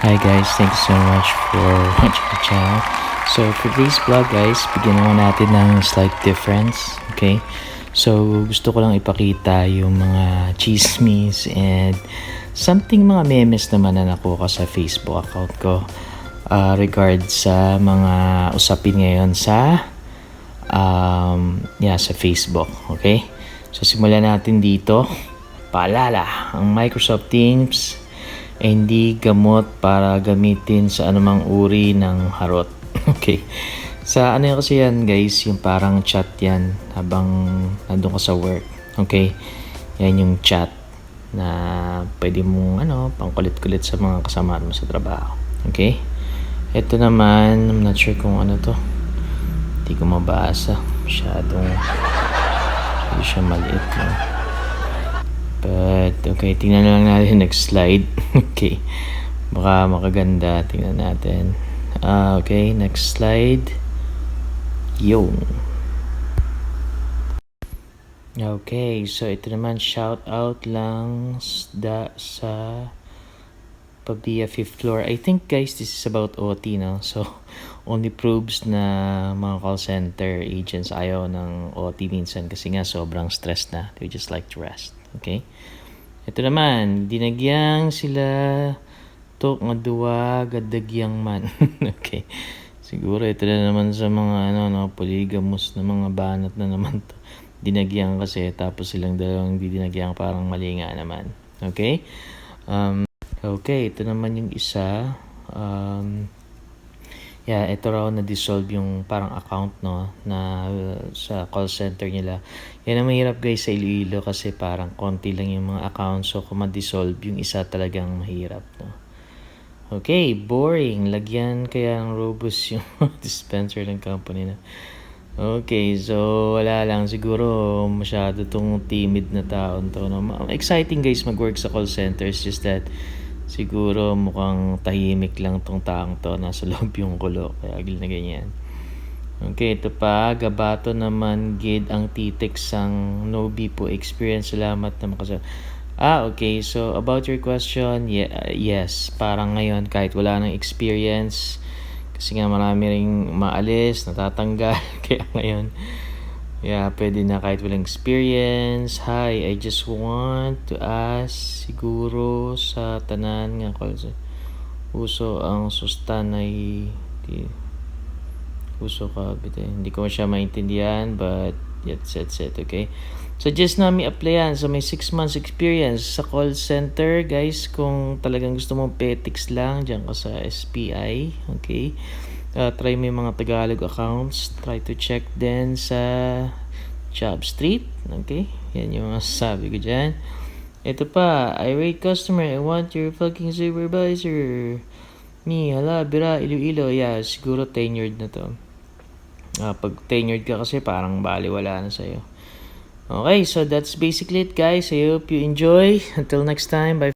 Hi guys, thank you so much for watching the channel. So for this vlog guys, bigyan naman natin ng slight difference. Okay, so gusto ko lang ipakita yung mga chismis and something mga memes naman na nakuha sa Facebook account ko regard sa mga usapin ngayon sa sa Facebook. Okay, so simulan natin dito. Paalala, ang Microsoft Teams hindi gamot para gamitin sa anumang uri ng harot. Okay. Sa ano kasi yan guys, yung parang chat yan habang nandun ka sa work. Okay. Yan yung chat na pwede mong pangkulit-kulit sa mga kasama mo sa trabaho. Okay. Ito naman, I'm not sure kung ano to. Hindi ko mabasa. Hindi siya maliit. No? But, okay, tingnan lang natin next slide. Okay, baka makaganda. Tingnan natin. Okay, next slide. Yung. Okay, so ito naman, shout out lang sa Pabia 5th floor. I think guys, this is about OT, no? So, only proves na mga call center agents ayaw ng OT minsan kasi nga sobrang stress na. They just like to rest. Okay? Ito naman, dinagyang sila tok nga duwa gadagyang man. Okay. Siguro ito na naman sa mga polygamous na mga banat na naman to. Dinagyang kasi tapos silang dalawang di dinagyang parang mali nga naman. Okay? Okay, ito naman yung isa. Ito raw na-dissolve yung parang account na sa call center nila. Yan ang mahirap guys sa Iloilo kasi parang konti lang yung mga accounts. So kung ma-dissolve, yung isa talagang mahirap. No? Okay, boring. Lagyan kaya ng robust yung dispenser ng company na. Okay, so wala lang. Siguro masyado tong timid na taon to. No? Exciting guys mag-work sa call centers. Just that siguro mukhang tahimik lang tong taong to. Nasa loob yung kulo. Kaya agil na ganyan. Okay, ito pa. Gabato naman gid ang titik sang Nobi po experience. Salamat na makasal. Okay. So, about your question, yes. Parang ngayon, kahit wala nang experience, kasi nga marami ring maalis, natatanggal. Kaya ngayon, pwede na kahit walang experience. Hi, I just want to ask, siguro sa tanan nga uso ang sustanay uso ka hindi ko siya maintindihan but that's it. Okay, so just nami applyan. So may 6 months experience sa call center guys. Kung talagang gusto mong petics lang, diyan ka sa SPI. Okay, try mo yung mga Tagalog accounts. Try to check din sa Job Street. Okay, yan yung masasabi ko dyan. Ito pa, irate customer, I want your fucking supervisor. Hala, bira, Iloilo. Siguro tenured na to. Pag tenured ka kasi parang baliwala na sa'yo. Okay, so that's basically it guys. I hope you enjoy. Until next time, bye.